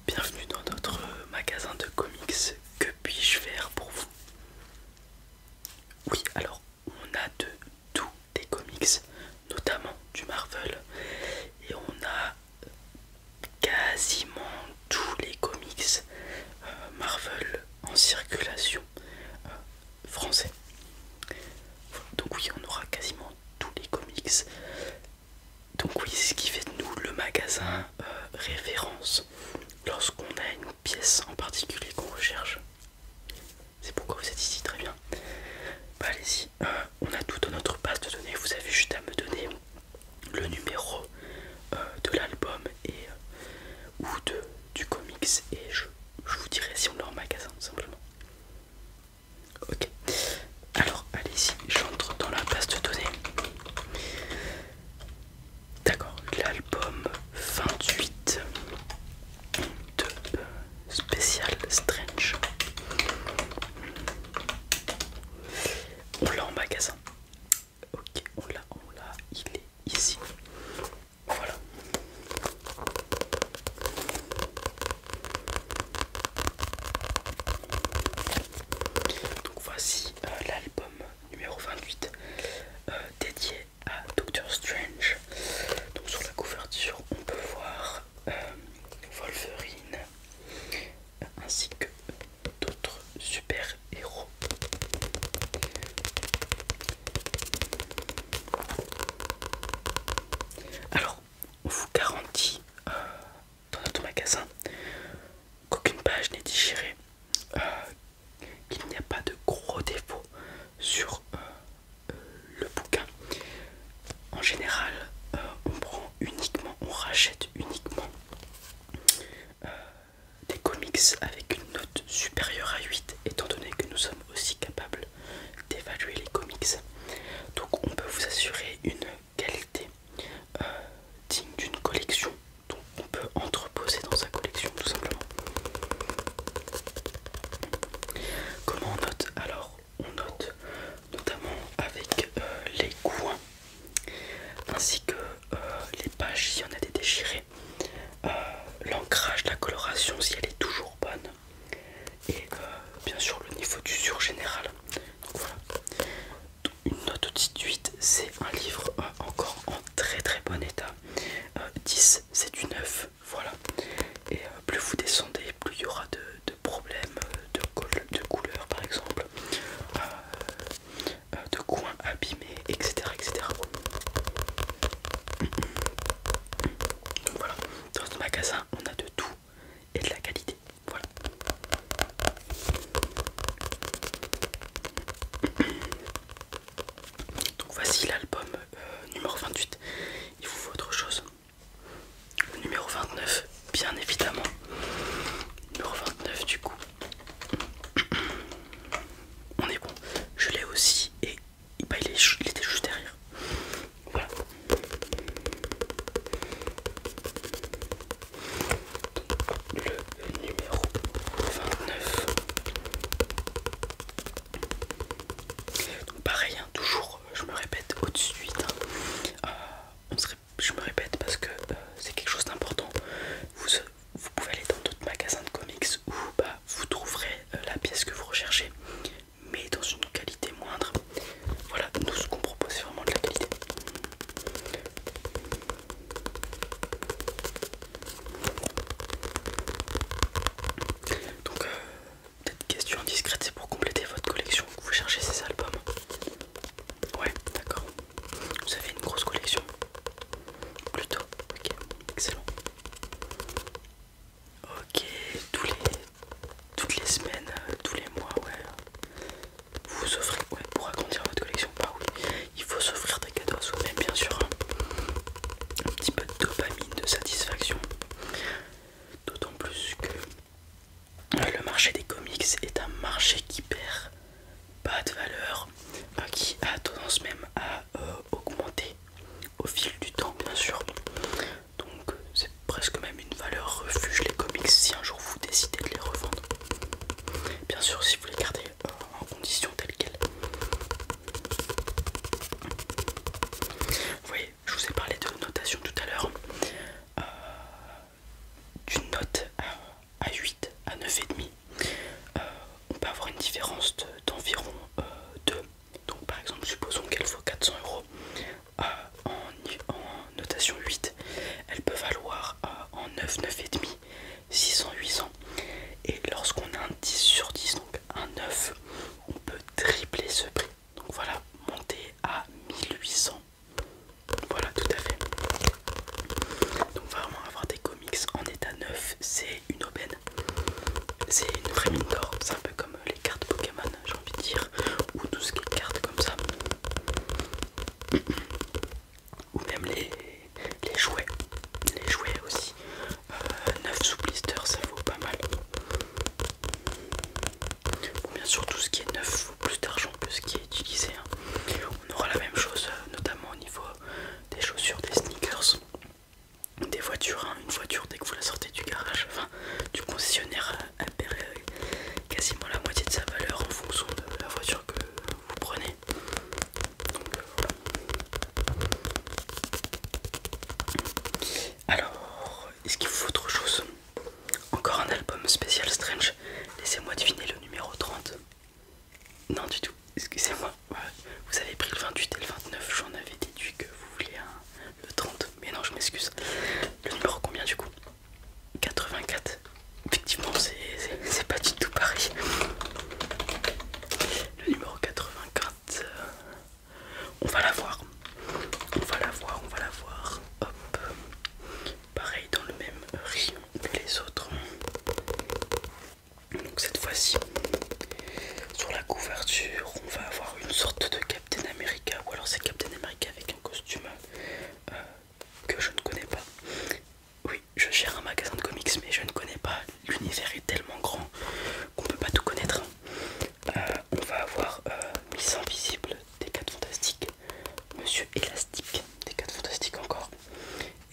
Bienvenue dans notre magasin de comics. Que puis-je faire pour vous? Oui, alors on a de tous des comics, notamment du Marvel, et on a quasiment tous les comics Marvel en circulation français. Donc oui, on aura quasiment tous les comics. Donc oui, c'est ce qui fait de nous le magasin référence lorsqu'on a une pièce en particulier qu'on recherche. C'est pourquoi vous êtes ici, très bien. Bah allez-y, on a tout dans notre base de données. Vous avez juste à me donner le numéro de l'album et ou du comics et je vous dirai si on l'a en magasin tout simplement. Ok, alors allez-y, j'entre dans la base de données. D'accord, l'album 28 de Special Strange. On l'a en magasin. Ok, on l'a, il est ici. Voilà. Donc voici l'album numéro 28 dédié à Doctor Strange. Donc sur la couverture on peut voir Wolverine ainsi que d'autres super héros. Alors on vous garantit dans notre magasin qu'aucune page n'est déchirée, qu'il n'y a pas de gros défauts sur le bouquin. En général, on rachète uniquement des comics avec une note supérieure à 8, étant donné que nous sommes aussi capables d'évaluer les comics. Donc on peut vous assurer une qualité digne d'une collection, donc on peut entreposer dans sa collection tout simplement. Comment on note? Alors on note notamment avec les coins ainsi que les pages s'il y en a des déchirées, l'ancrage, la coloration si elle est toujours bonne et bien sûr le niveau d'usure général. Donc voilà, une note au-dessus de 8 c'est un livre encore en très très bon état. 10 c'est du 9, voilà. Et plus vous descendez, plus il y aura de problèmes de couleur par exemple, de coins abîmés, etc. etc. Donc voilà, dans ce magasin on a de tout et de la qualité. Voilà. Donc voici l'album numéro 28. Il vous faut autre chose? Le numéro 29, bien évidemment. Numéro 29 du coup. On est bon. Je l'ai aussi et bah, il était juste derrière. Voilà. Le numéro 29. Donc pareil, hein, toujours, je me répète, au-dessus de 8. Je me répète parce que c'est quelque chose d'important. Vous environ 2. Donc par exemple, supposons qu'elle vaut 400 euros en notation 8, elle peut valoir en 9, 9,5, 600, 800. Et lorsqu'on a un 10 sur 10, donc un 9, on peut tripler ce prix. Donc voilà, monter à 1800. Voilà, tout à fait. Donc vraiment avoir des comics en état neuf, c'est une aubaine. C'est une vraie mine d'or. C'est un peu comme les cartes Pokémon, j'ai envie de dire, ou tout ce qui est cartes comme ça. Ou même les jouets. Les jouets aussi. 9 sous blister, ça vaut pas mal. Bon, bien sûr, tout ce qui est neuf vaut plus d'argent que ce qui est utilisé, hein. On aura la même chose, notamment au niveau des chaussures, des sneakers, des voitures, hein. Une voiture, dès que vous la sortez du garage, enfin du concessionnaire, elle perd quasiment la moitié de sa valeur en fonction de la voiture que vous prenez. Donc voilà. Alors, est-ce qu'il vous faut autre chose? Encore un album spécial Strange. Laissez-moi deviner le numéro 30. Non du tout, excusez-moi. Vous avez pris le 28 et le 29, j'en avais déduit que vous vouliez le 30. Mais non, je m'excuse. Le numéro combien du coup? 84. Effectivement, c'est pas du tout pareil. Le numéro 84, on va la voir. On va la voir, on va la voir. Hop. Pareil dans le même rayon que les autres. Donc cette fois-ci, sur la couverture, on va avoir une sorte de Captain America. Ou alors c'est Captain America avec un costume que je ne connais pas. Oui, je gère un magasin de comics, mais je ne connais pas. L'univers est tellement grand qu'on peut pas tout connaître. On va avoir Miss Invisible des 4 Fantastiques, Monsieur Élastique des 4 Fantastiques encore,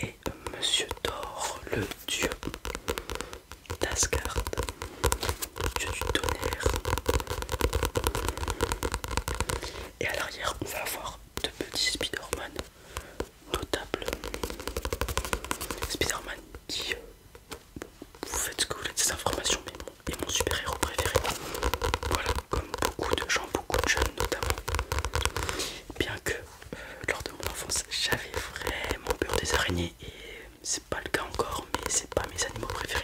et Monsieur Thor, le dieu d'Asgard, dieu du tonnerre. Et à l'arrière, on va avoir 2 petits Spider-Man notables. Spider-Man qui, vous faites ce que vous voulez de ces informations, mais est mon super-héros préféré. Voilà, comme beaucoup de gens, beaucoup de jeunes notamment. Bien que lors de mon enfance, j'avais vraiment peur des araignées, et c'est pas le cas encore, mais c'est pas mes animaux préférés.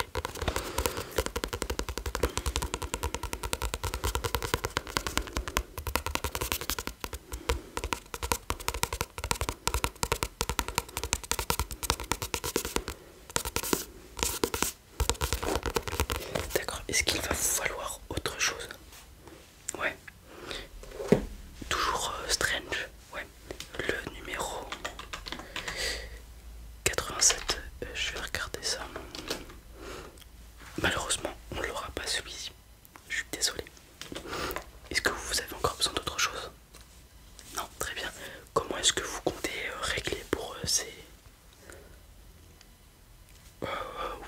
D'accord, est-ce qu'il va vous falloir autre chose? Ouais. Toujours Strange, ouais. Le numéro 87, je vais regarder ça. Malheureusement, on l'aura pas celui-ci. Je suis désolé. Est-ce que vous avez encore besoin d'autre chose? Non, très bien. Comment est-ce que vous comptez régler pour ces...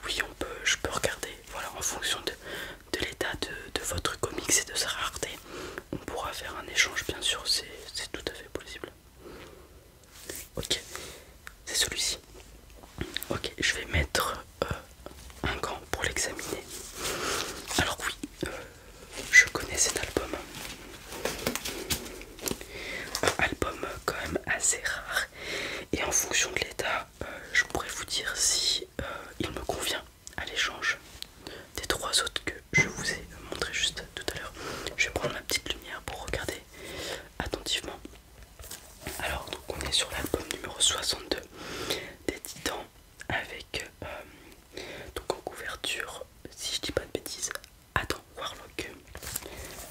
Oui, je peux regarder. Voilà, en fonction de l'état de votre comics et de sa rareté, on pourra faire un échange, bien sûr, c'est tout à fait possible. Ok, c'est celui-ci. Ok, je vais mettre un gant pour l'examiner. Alors oui, je connais cet album. Un album quand même assez rare. Et en fonction de l'état, je pourrais vous dire si il me convient à l'échange des 3 autres que je vous ai montré juste tout à l'heure. Je vais prendre ma petite lumière pour regarder attentivement. Alors donc on est sur l'album numéro 62 des Titans avec donc en couverture, si je dis pas de bêtises, Adam Warlock.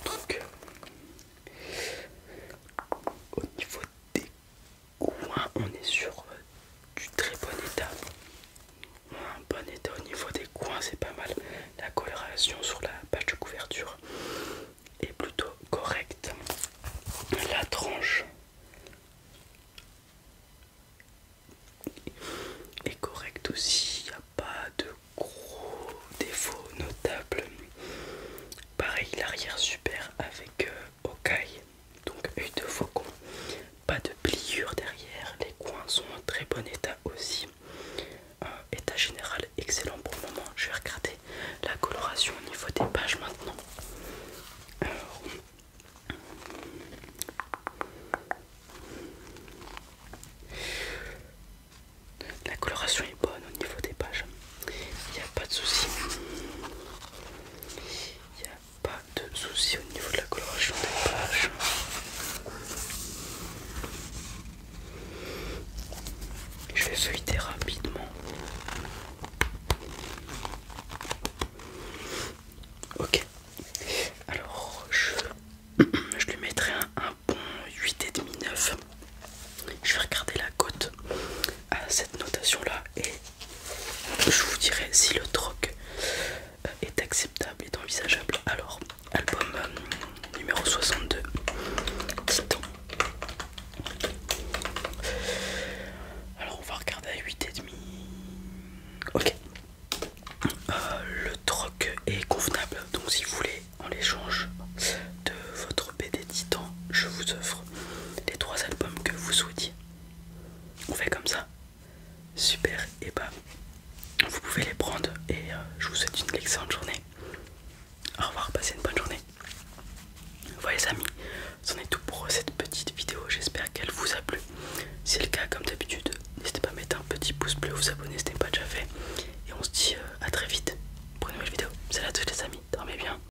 Donc au niveau des coins, on est sur du très bon état. Un bon état au niveau des coins, c'est pas mal. La coloration sur la page de couverture est plutôt correcte. La tranche est correcte aussi, il n'y a pas de gros défauts notables. Pareil, l'arrière super avec Hawkeye, donc œil de faucon. Pas de pliure derrière, les coins sont en très bon état aussi. État général excellent pour le moment. Je vais regarder la coloration au niveau des pages maintenant. si le troc est acceptable, est envisageable. Alors, album numéro 62, Titan. Alors on va regarder à 8,5. Ok. Le troc est convenable, donc si vous voulez, en l'échange de votre BD Titan, je vous offre les 3 albums que vous souhaitiez. On fait comme ça. Super, et bah vous pouvez les prendre et je vous souhaite une excellente journée. Au revoir, passez une bonne journée. Voilà les amis, c'en est tout pour cette petite vidéo, j'espère qu'elle vous a plu. Si c'est le cas, comme